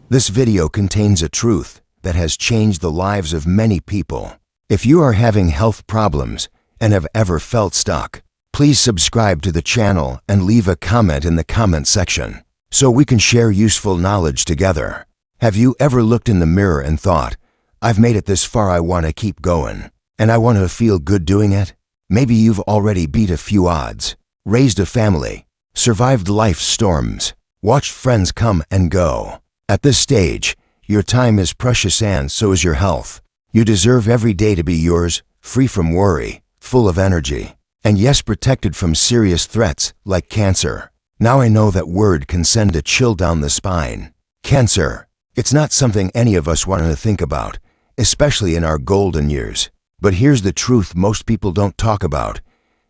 This video contains a truth that has changed the lives of many people. If you are having health problems and have ever felt stuck, please subscribe to the channel and leave a comment in the comment section so we can share useful knowledge together. Have you ever looked in the mirror and thought, I've made it this far, I want to keep going, and I want to feel good doing it? Maybe you've already beat a few odds, raised a family, survived life's storms, watched friends come and go. At this stage, your time is precious and so is your health. You deserve every day to be yours, free from worry, full of energy, and yes, protected from serious threats like cancer. Now I know that word can send a chill down the spine. Cancer. It's not something any of us want to think about, especially in our golden years. But here's the truth most people don't talk about.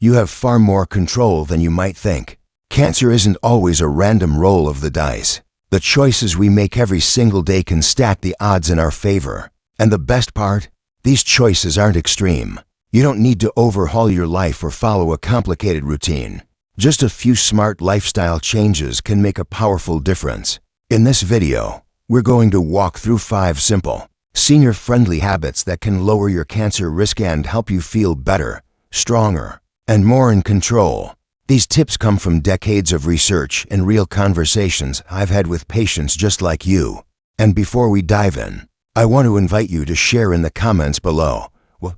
You have far more control than you might think. Cancer isn't always a random roll of the dice. The choices we make every single day can stack the odds in our favor. And the best part? These choices aren't extreme. You don't need to overhaul your life or follow a complicated routine. Just a few smart lifestyle changes can make a powerful difference. In this video, we're going to walk through 5 simple, senior-friendly habits that can lower your cancer risk and help you feel better, stronger, and more in control. These tips come from decades of research and real conversations I've had with patients just like you. And before we dive in, I want to invite you to share in the comments below. What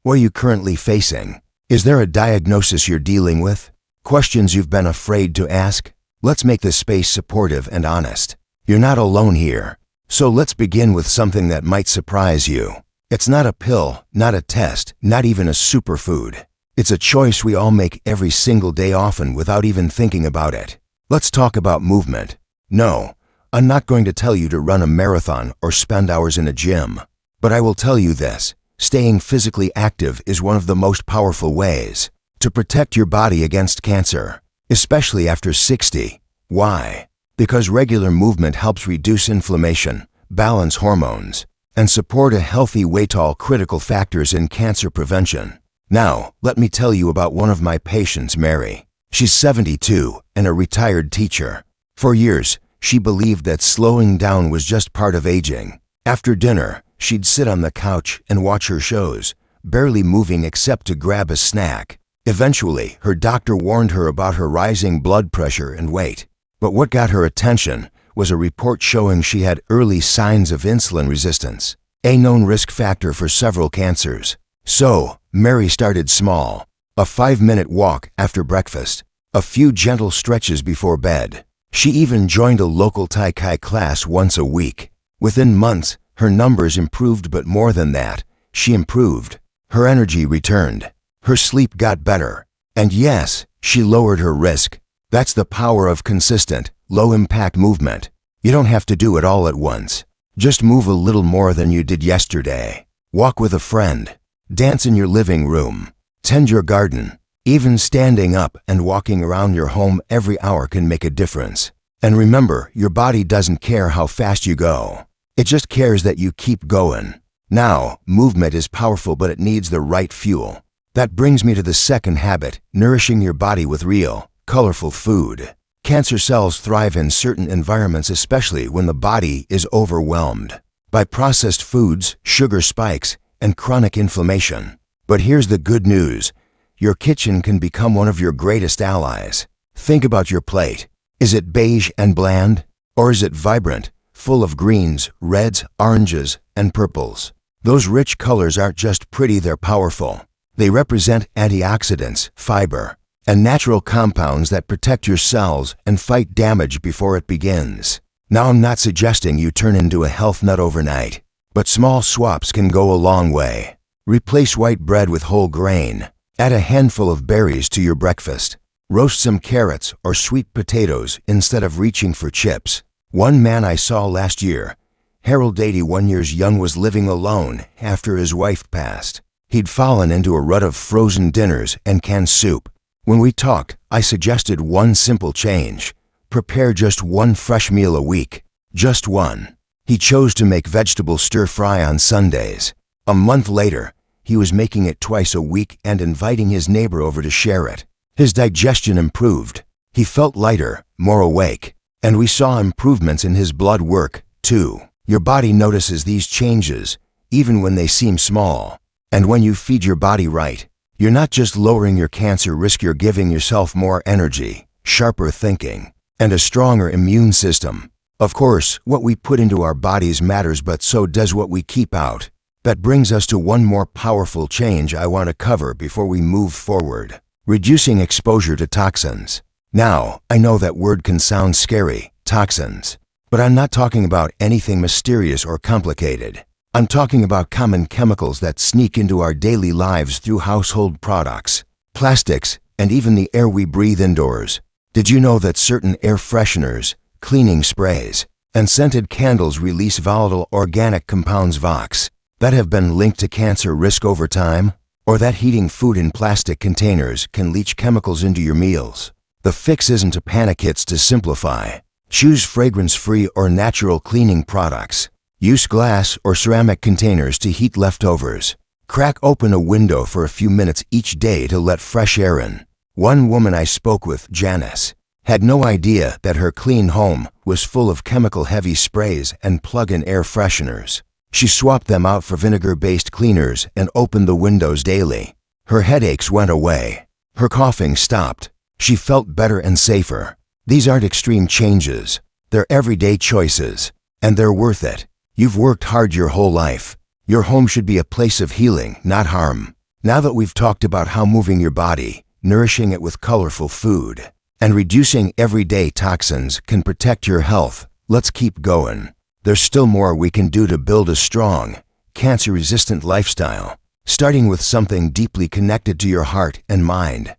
are you currently facing? Is there a diagnosis you're dealing with? Questions you've been afraid to ask? Let's make this space supportive and honest. You're not alone here. So let's begin with something that might surprise you. It's not a pill, not a test, not even a superfood. It's a choice we all make every single day, often without even thinking about it. Let's talk about movement. No, I'm not going to tell you to run a marathon or spend hours in a gym. But I will tell you this: staying physically active is one of the most powerful ways to protect your body against cancer, especially after 60. Why? Because regular movement helps reduce inflammation, balance hormones, and support a healthy weight, all critical factors in cancer prevention. Now, let me tell you about one of my patients, Mary. She's 72 and a retired teacher. For years, she believed that slowing down was just part of aging. After dinner, she'd sit on the couch and watch her shows, barely moving except to grab a snack. Eventually, her doctor warned her about her rising blood pressure and weight. But what got her attention was a report showing she had early signs of insulin resistance, a known risk factor for several cancers. So, Mary started small: a 5-minute walk after breakfast, a few gentle stretches before bed. She even joined a local tai chi class once a week. Within months, her numbers improved, but more than that, she improved. Her energy returned. Her sleep got better. And yes, she lowered her risk. That's the power of consistent, low-impact movement. You don't have to do it all at once. Just move a little more than you did yesterday. Walk with a friend. Dance in your living room. Tend your garden. Even standing up and walking around your home every hour can make a difference. And remember, your body doesn't care how fast you go. It just cares that you keep going. Now, movement is powerful, but it needs the right fuel. That brings me to the second habit: nourishing your body with real, colorful food. Cancer cells thrive in certain environments, especially when the body is overwhelmed by processed foods, sugar spikes, and chronic inflammation. But here's the good news: your kitchen can become one of your greatest allies. Think about your plate. Is it beige and bland? Or is it vibrant, full of greens, reds, oranges, and purples? Those rich colors aren't just pretty, they're powerful. They represent antioxidants, fiber, and natural compounds that protect your cells and fight damage before it begins. Now, I'm not suggesting you turn into a health nut overnight, but small swaps can go a long way. Replace white bread with whole grain. Add a handful of berries to your breakfast. Roast some carrots or sweet potatoes instead of reaching for chips. One man I saw last year, Harold, 81 years young, was living alone after his wife passed. He'd fallen into a rut of frozen dinners and canned soup. When we talked, I suggested one simple change: prepare just one fresh meal a week. Just one. He chose to make vegetable stir-fry on Sundays. A month later, he was making it twice a week and inviting his neighbor over to share it. His digestion improved. He felt lighter, more awake, and we saw improvements in his blood work, 2. Your body notices these changes, even when they seem small. And when you feed your body right, you're not just lowering your cancer risk, you're giving yourself more energy, sharper thinking, and a stronger immune system. Of course, what we put into our bodies matters, but so does what we keep out. That brings us to one more powerful change I want to cover before we move forward: reducing exposure to toxins. Now, I know that word can sound scary, toxins, but I'm not talking about anything mysterious or complicated. I'm talking about common chemicals that sneak into our daily lives through household products, plastics, and even the air we breathe indoors. Did you know that certain air fresheners, cleaning sprays, and scented candles release volatile organic compounds (VOCs) that have been linked to cancer risk over time? Or that heating food in plastic containers can leach chemicals into your meals? The fix isn't to panic, it's to simplify. Choose fragrance-free or natural cleaning products. Use glass or ceramic containers to heat leftovers. Crack open a window for a few minutes each day to let fresh air in. One woman I spoke with, Janice, had no idea that her clean home was full of chemical-heavy sprays and plug-in air fresheners. She swapped them out for vinegar-based cleaners and opened the windows daily. Her headaches went away. Her coughing stopped. She felt better and safer. These aren't extreme changes. They're everyday choices, and they're worth it. You've worked hard your whole life. Your home should be a place of healing, not harm. Now that we've talked about how moving your body, nourishing it with colorful food, and reducing everyday toxins can protect your health, let's keep going. There's still more we can do to build a strong, cancer-resistant lifestyle, starting with something deeply connected to your heart and mind.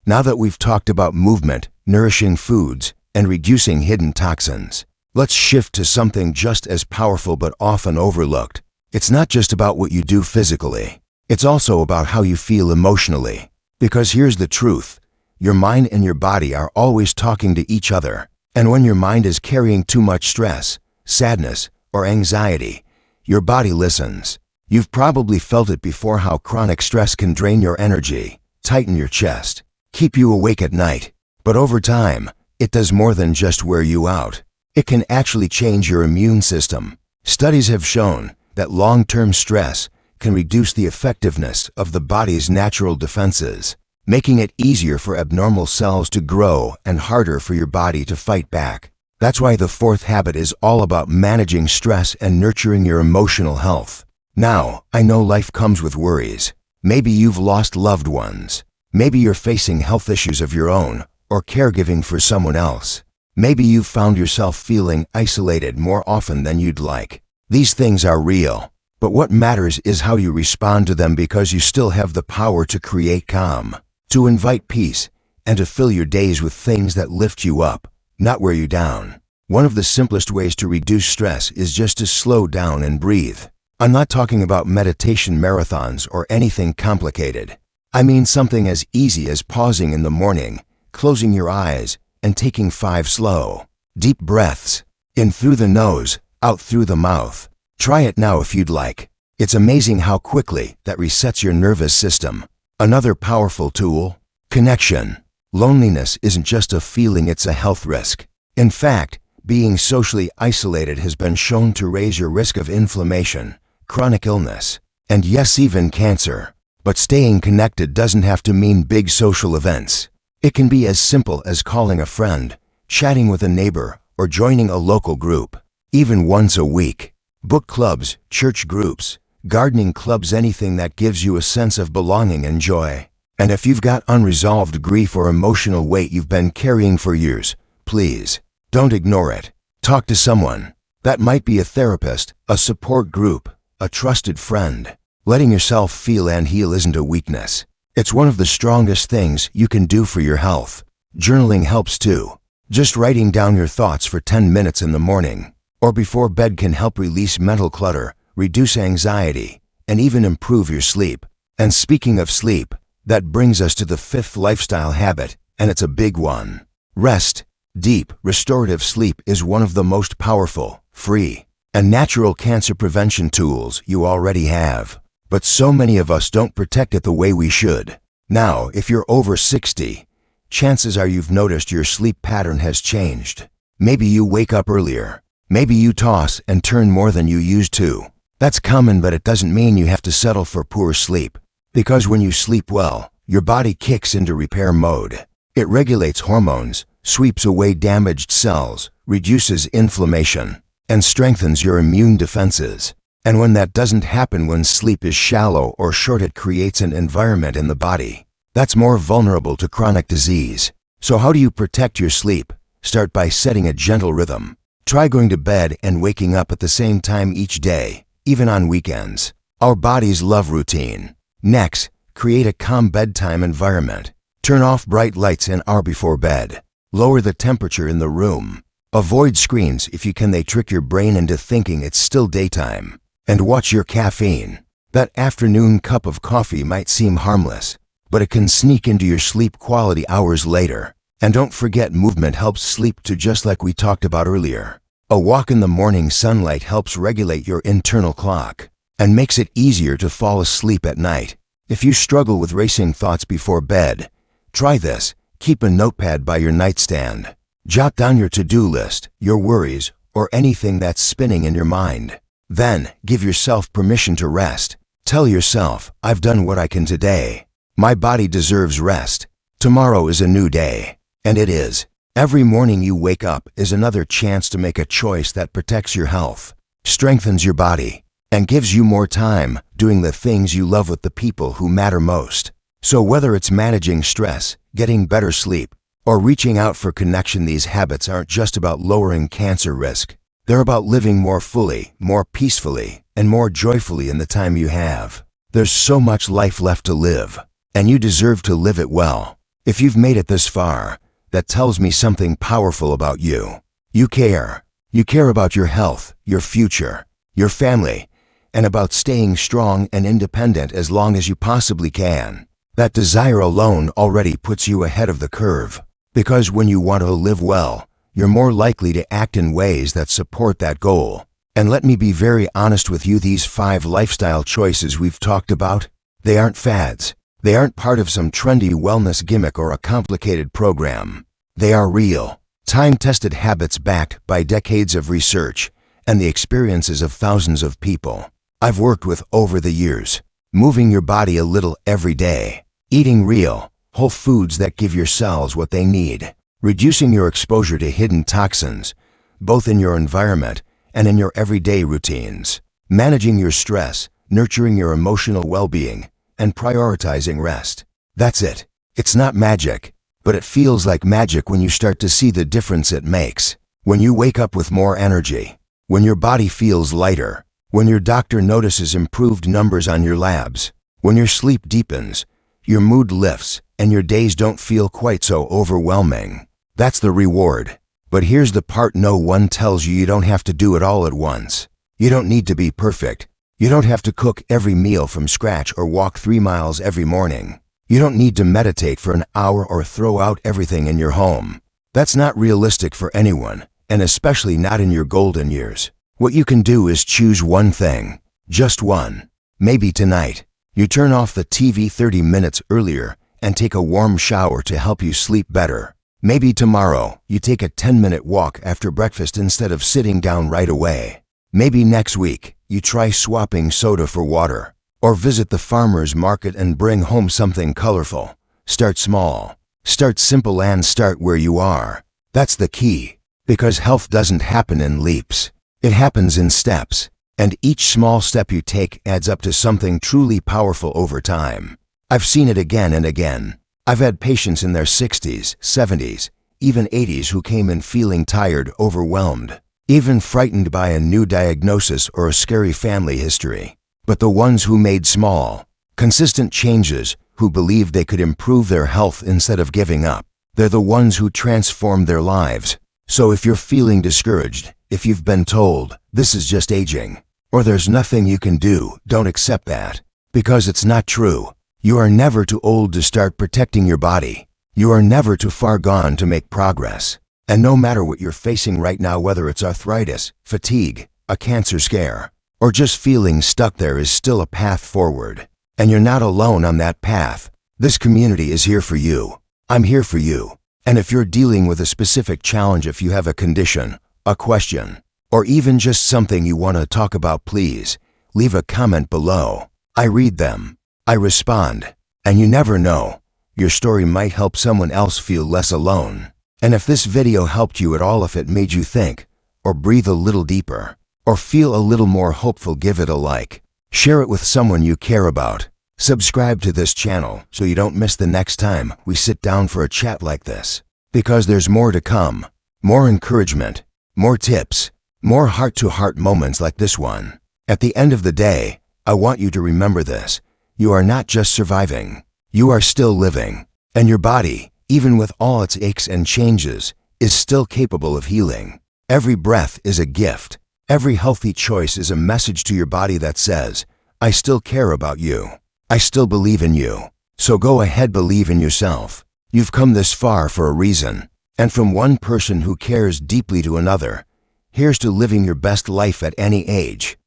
Now that we've talked about movement, nourishing foods, and reducing hidden toxins, let's shift to something just as powerful but often overlooked. It's not just about what you do physically. It's also about how you feel emotionally. Because here's the truth: your mind and your body are always talking to each other. And when your mind is carrying too much stress, sadness, or anxiety, your body listens. You've probably felt it before, how chronic stress can drain your energy, tighten your chest, keep you awake at night. But over time, it does more than just wear you out. It can actually change your immune system. Studies have shown that long-term stress can reduce the effectiveness of the body's natural defenses, making it easier for abnormal cells to grow and harder for your body to fight back. That's why the fourth habit is all about managing stress and nurturing your emotional health. Now, I know life comes with worries. Maybe you've lost loved ones. Maybe you're facing health issues of your own or caregiving for someone else. Maybe you've found yourself feeling isolated more often than you'd like. These things are real, but what matters is how you respond to them, because you still have the power to create calm, to invite peace, and to fill your days with things that lift you up, not wear you down. One of the simplest ways to reduce stress is just to slow down and breathe. I'm not talking about meditation marathons or anything complicated. I mean something as easy as pausing in the morning, closing your eyes, and taking 5 slow, deep breaths, in through the nose, out through the mouth. Try it now if you'd like. It's amazing how quickly that resets your nervous system. Another powerful tool: connection. Loneliness isn't just a feeling, it's a health risk. In fact, being socially isolated has been shown to raise your risk of inflammation, chronic illness, and yes, even cancer. But staying connected doesn't have to mean big social events. It can be as simple as calling a friend, chatting with a neighbor, or joining a local group, even once a week. Book clubs, church groups, gardening clubs, anything that gives you a sense of belonging and joy. And if you've got unresolved grief or emotional weight you've been carrying for years, please don't ignore it. Talk to someone. That might be a therapist, a support group, a trusted friend. Letting yourself feel and heal isn't a weakness. It's one of the strongest things you can do for your health. Journaling helps too. Just writing down your thoughts for 10 minutes in the morning or before bed can help release mental clutter, reduce anxiety, and even improve your sleep. And speaking of sleep, that brings us to the 5th lifestyle habit, and it's a big one. Rest. Deep, restorative sleep is one of the most powerful, free, and natural cancer prevention tools you already have. But so many of us don't protect it the way we should. Now, if you're over 60, chances are you've noticed your sleep pattern has changed. Maybe you wake up earlier, Maybe you toss and turn more than you used to. That's common, but it doesn't mean you have to settle for poor sleep. Because when you sleep well, your body kicks into repair mode. It regulates hormones, sweeps away damaged cells, reduces inflammation, and strengthens your immune defenses. And when that doesn't happen, when sleep is shallow or short, it creates an environment in the body that's more vulnerable to chronic disease. So how do you protect your sleep? Start by setting a gentle rhythm. Try going to bed and waking up at the same time each day, even on weekends. Our bodies love routine. Next, create a calm bedtime environment. Turn off bright lights an hour before bed. Lower the temperature in the room. Avoid screens if you can. They trick your brain into thinking it's still daytime. And watch your caffeine. That afternoon cup of coffee might seem harmless, but it can sneak into your sleep quality hours later. And don't forget, movement helps sleep too, just like we talked about earlier. A walk in the morning sunlight helps regulate your internal clock and makes it easier to fall asleep at night. If you struggle with racing thoughts before bed, try this. Keep a notepad by your nightstand. Jot down your to-do list, your worries, or anything that's spinning in your mind. Then, give yourself permission to rest. Tell yourself, I've done what I can today. My body deserves rest. Tomorrow is a new day. And it is. Every morning you wake up is another chance to make a choice that protects your health, strengthens your body, and gives you more time doing the things you love with the people who matter most. So whether it's managing stress, getting better sleep, or reaching out for connection, these habits aren't just about lowering cancer risk. They're about living more fully, more peacefully, and more joyfully in the time you have. There's so much life left to live, and you deserve to live it well. If you've made it this far, that tells me something powerful about you. You care. You care about your health, your future, your family, and about staying strong and independent as long as you possibly can. That desire alone already puts you ahead of the curve. Because when you want to live well, you're more likely to act in ways that support that goal. And let me be very honest with you, these 5 lifestyle choices we've talked about, they aren't fads. They aren't part of some trendy wellness gimmick or a complicated program. They are real, time-tested habits backed by decades of research and the experiences of thousands of people I've worked with over the years. Moving your body a little every day, eating real, whole foods that give your cells what they need, reducing your exposure to hidden toxins, both in your environment and in your everyday routines, managing your stress, nurturing your emotional well-being, and prioritizing rest. That's it. It's not magic, but it feels like magic when you start to see the difference it makes. When you wake up with more energy, when your body feels lighter, when your doctor notices improved numbers on your labs, when your sleep deepens, your mood lifts, and your days don't feel quite so overwhelming. That's the reward. But here's the part no one tells you: you don't have to do it all at once. You don't need to be perfect. You don't have to cook every meal from scratch or walk 3 miles every morning. You don't need to meditate for an hour or throw out everything in your home. That's not realistic for anyone, and especially not in your golden years. What you can do is choose one thing, just one. Maybe tonight, you turn off the TV 30 minutes earlier and take a warm shower to help you sleep better. Maybe tomorrow, you take a 10-minute walk after breakfast instead of sitting down right away. Maybe next week, you try swapping soda for water, or visit the farmer's market and bring home something colorful. Start small, start simple, and start where you are. That's the key, because health doesn't happen in leaps. It happens in steps, and each small step you take adds up to something truly powerful over time. I've seen it again and again. I've had patients in their 60s, 70s, even 80s who came in feeling tired, overwhelmed, even frightened by a new diagnosis or a scary family history. But the ones who made small, consistent changes, who believed they could improve their health instead of giving up, they're the ones who transformed their lives. So if you're feeling discouraged, if you've been told, this is just aging, or there's nothing you can do, don't accept that. Because it's not true. You are never too old to start protecting your body. You are never too far gone to make progress. And no matter what you're facing right now, whether it's arthritis, fatigue, a cancer scare, or just feeling stuck, there is still a path forward. And you're not alone on that path. This community is here for you. I'm here for you. And if you're dealing with a specific challenge, if you have a condition, a question, or even just something you want to talk about, please leave a comment below. I read them, I respond, and you never know, your story might help someone else feel less alone. And if this video helped you at all, if it made you think, or breathe a little deeper, or feel a little more hopeful, give it a like. Share it with someone you care about. Subscribe to this channel so you don't miss the next time we sit down for a chat like this. Because there's more to come. More encouragement, more tips, more heart-to-heart moments like this one. At the end of the day, I want you to remember this. You are not just surviving. You are still living. And your body, even with all its aches and changes, is still capable of healing. Every breath is a gift. Every healthy choice is a message to your body that says, I still care about you. I still believe in you. So go ahead, believe in yourself. You've come this far for a reason. And from one person who cares deeply to another, here's to living your best life at any age.